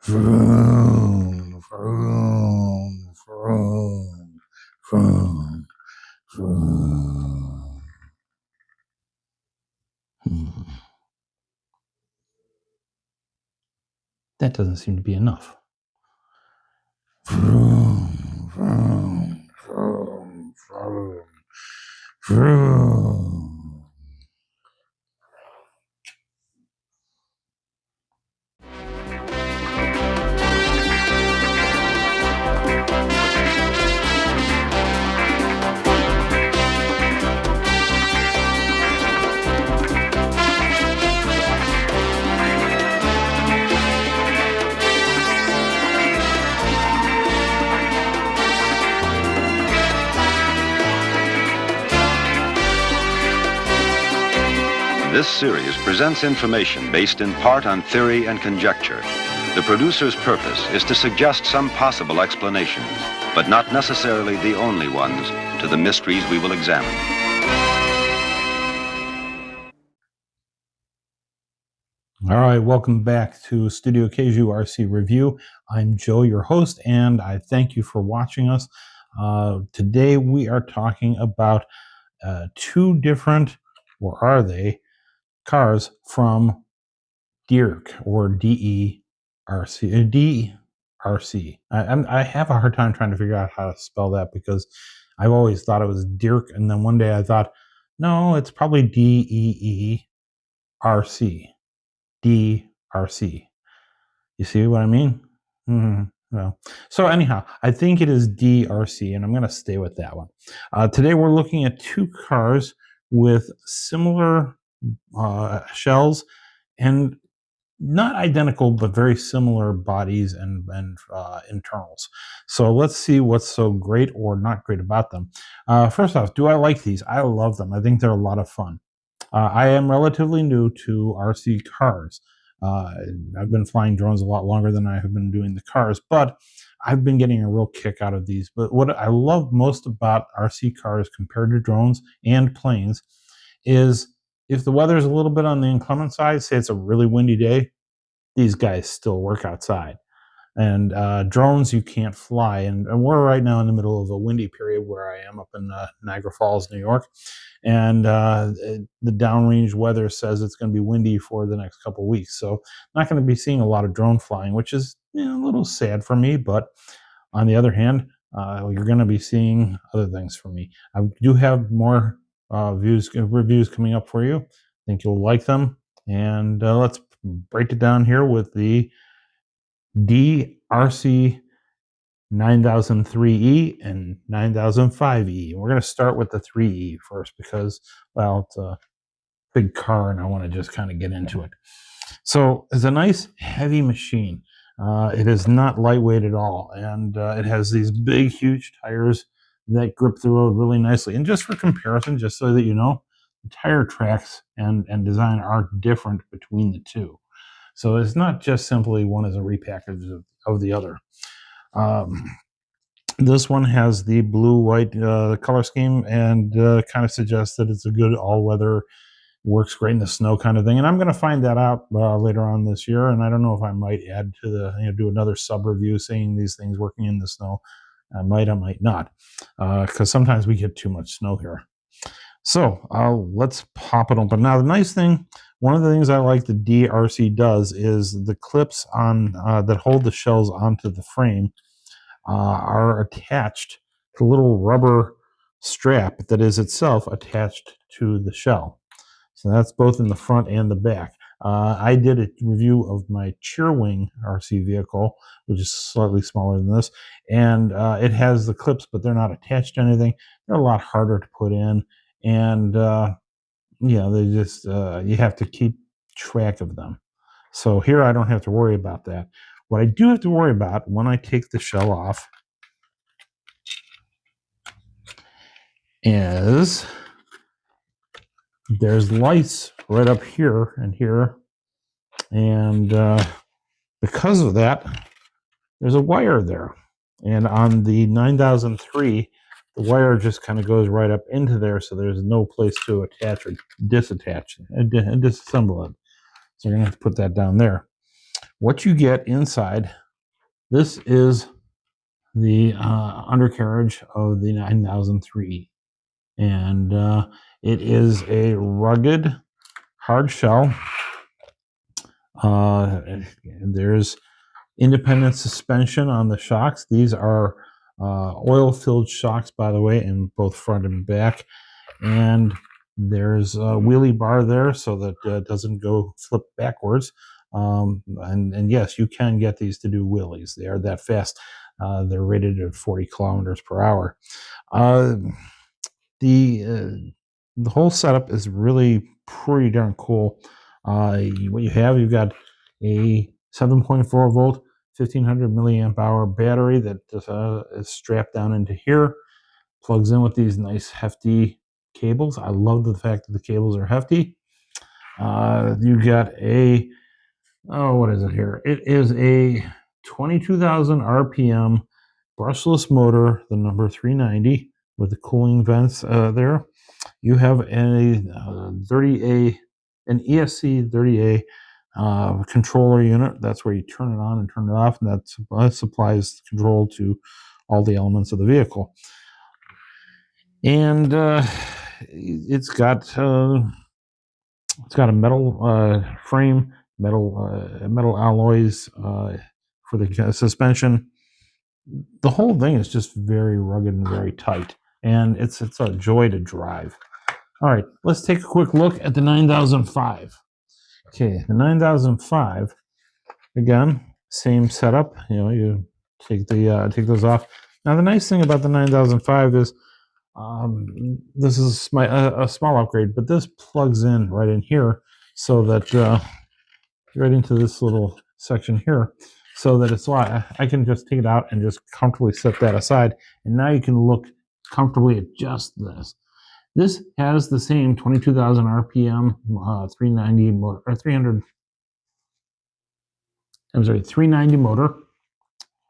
Vroom, vroom, vroom, vroom, vroom. That doesn't seem to be enough. Vroom, vroom, vroom, vroom, vroom. This series presents information based in part on theory and conjecture. The producer's purpose is to suggest some possible explanations, but not necessarily the only ones, to the mysteries we will examine. All right, welcome back to Studio Kaiju RC Review. I'm Joe, your host, and I thank you for watching us. Today we are talking about two different, or are they, cars from DeeRC or DeeRC. DeeRC. I have a hard time trying to figure out how to spell that because I've always thought it was DeeRC, and then one day I thought, no, it's probably DeeRC. DeeRC. You see what I mean? Well, so anyhow, I think it is DeeRC, and I'm going to stay with that one. Today we're looking at two cars with similar shells and not identical, but very similar bodies and internals. So let's see what's so great or not great about them. First off, do I like these? I love them. I think they're a lot of fun. I am relatively new to RC cars. I've been flying drones a lot longer than I have been doing the cars, but I've been getting a real kick out of these. But what I love most about RC cars compared to drones and planes is if the weather is a little bit on the inclement side, say it's a really windy day, these guys still work outside. And drones you can't fly, and we're right now in the middle of a windy period where I am up in Niagara Falls, New York, and the downrange weather says it's going to be windy for the next couple of weeks, so not going to be seeing a lot of drone flying, which is a little sad for me. But on the other hand, you're going to be seeing other things from me. I do have more reviews coming up for you. I think you'll like them, and let's break it down here with the DeeRC 9003E and 9005E. We're going to start with the 3E first because, well, it's a big car and I want to just kind of get into it. So it's a nice heavy machine. It is not lightweight at all, and it has these big, huge tires that grip the road really nicely. And just for comparison, just so that you know, the tire tracks and design are different between the two. So it's not just simply one is a repackage of the other. This one has the blue-white color scheme and kind of suggests that it's a good all-weather, works great in the snow kind of thing. And I'm going to find that out later on this year. And I don't know if I might add to the, do another sub-review saying these things working in the snow. I might not, because sometimes we get too much snow here. So let's pop it open. Now, the nice thing, one of the things I like the DeeRC does is the clips on that hold the shells onto the frame are attached to a little rubber strap that is itself attached to the shell. So that's both in the front and the back. I did a review of my Cheerwing RC vehicle, which is slightly smaller than this, and it has the clips, but they're not attached to anything. They're a lot harder to put in, and they just you have to keep track of them. So here I don't have to worry about that. What I do have to worry about when I take the shell off is there's lights right up here and here, and because of that, there's a wire there. And on the 9003, the wire just kind of goes right up into there, so there's no place to attach or disattach and disassemble it. So you're going to have to put that down there. what you get inside, this is the undercarriage of the 9003. And it is a rugged, hard shell. There's independent suspension on the shocks. These are oil-filled shocks, by the way, in both front and back. And there's a wheelie bar there so that it doesn't go flip backwards. And yes, you can get these to do wheelies. They are that fast. They're rated at 40 kilometers per hour. The whole setup is really pretty darn cool. What you've got a 7.4 volt, 1500 milliamp hour battery that is strapped down into here, plugs in with these nice hefty cables. I love the fact that the cables are hefty. You got a, what is it here? It is a 22,000 RPM brushless motor, the number 390, with the cooling vents there. You have an ESC 30A controller unit. That's where you turn it on and turn it off, and that supplies control to all the elements of the vehicle. And it's got a metal frame, metal alloys for the suspension. The whole thing is just very rugged and very tight, and it's a joy to drive. All right, let's take a quick look at the 9005. Okay, the 9005, again, same setup. You take those off. Now, the nice thing about the 9005 is this is a small upgrade, but this plugs in right in here, so that right into this little section here, so that it's why I can just take it out and just comfortably set that aside. And now you can look comfortably at just this. This has the same 22,000 RPM 390 motor, or 390 motor.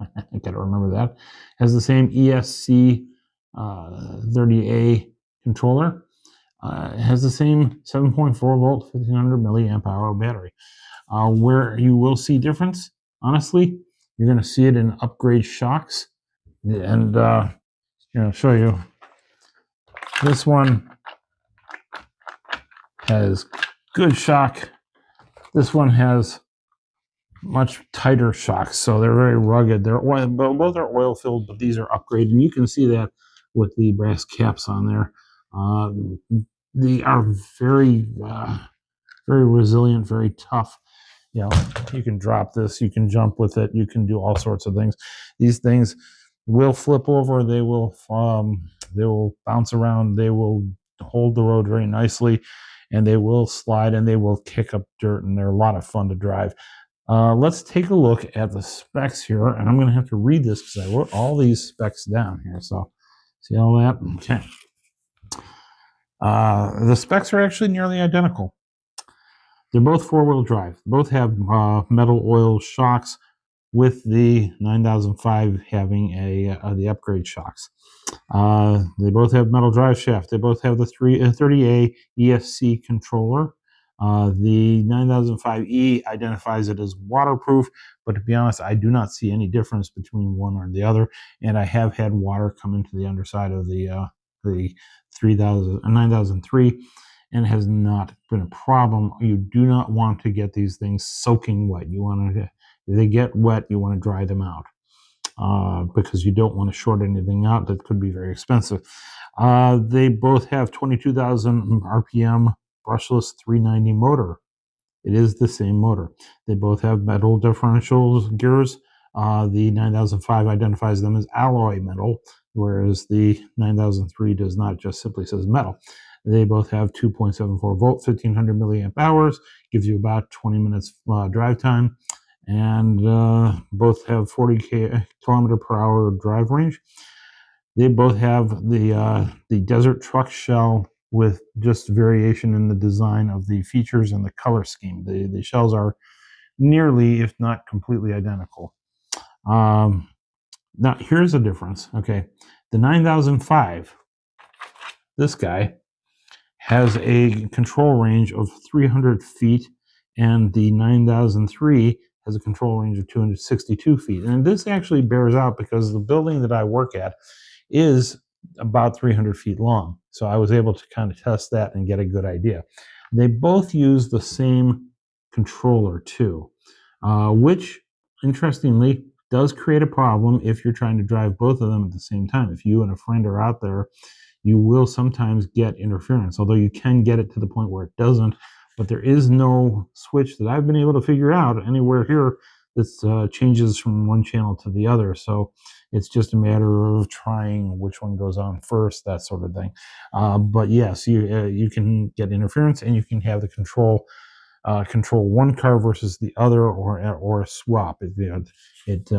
I gotta remember that. Has the same ESC 30A controller. It has the same 7.4 volt, 1500 milliamp hour battery. Where you will see difference, honestly, you're going to see it in upgrade shocks. And show you. This one has good shock. This one has much tighter shocks, so they're very rugged. Both are oil filled, but these are upgraded, and you can see that with the brass caps on there. They are very, very resilient, very tough. You can drop this, you can jump with it, you can do all sorts of things. These things will flip over, they will bounce around, they will hold the road very nicely, and they will slide, and they will kick up dirt, and they're a lot of fun to drive. Let's take a look at the specs here, and I'm going to have to read this because I wrote all these specs down here. So, see all that? Okay. The specs are actually nearly identical. They're both four-wheel drive. Both have metal oil shocks, with the 9005 having the upgrade shocks. They both have metal drive shaft. They both have the 30A ESC controller. The 9005E identifies it as waterproof, but to be honest, I do not see any difference between one or the other. And I have had water come into the underside of the 9003, and has not been a problem. You do not want to get these things soaking wet. If they get wet, you want to dry them out, because you don't want to short anything out. That could be very expensive. They both have 22,000 RPM brushless 390 motor. It is the same motor. They both have metal differential gears. The 9005 identifies them as alloy metal, whereas the 9003 does not, just simply says metal. They both have 2.74 volt, 1500 milliamp hours, gives you about 20 minutes drive time, and both have 40 kilometer per hour drive range. They both have the desert truck shell, with just variation in the design of the features and the color scheme. The shells are nearly, if not completely, identical. Now, here's the difference. Okay, the 9005, this guy, has a control range of 300 feet, and the 9003 has a control range of 262 feet. And this actually bears out because the building that I work at is about 300 feet long. So I was able to kind of test that and get a good idea. They both use the same controller too, which interestingly does create a problem if you're trying to drive both of them at the same time. If you and a friend are out there, you will sometimes get interference, although you can get it to the point where it doesn't. But there is no switch that I've been able to figure out anywhere here that changes from one channel to the other. So it's just a matter of trying which one goes on first, that sort of thing. But yes, you can get interference, and you can have the control one car versus the other, or a swap. It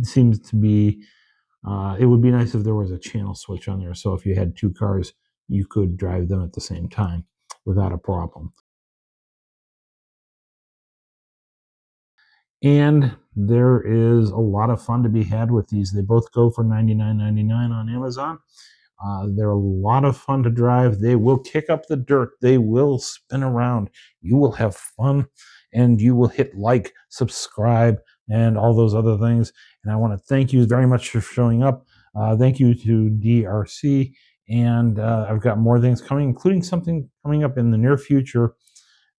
seems to be. It would be nice if there was a channel switch on there, so if you had two cars, you could drive them at the same time without a problem. And there is a lot of fun to be had with these. They both go for $99.99 on Amazon. They're a lot of fun to drive. They will kick up the dirt. They will spin around. You will have fun, and you will hit like, subscribe, and all those other things. And I want to thank you very much for showing up. Thank you to DeeRC. And I've got more things coming, including something coming up in the near future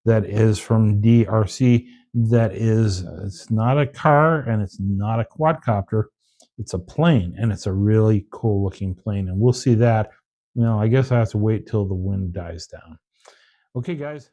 that is from DeeRC. That is, it's not a car and it's not a quadcopter. It's a plane, and it's a really cool looking plane. And we'll see that. I guess I have to wait till the wind dies down. Okay, guys.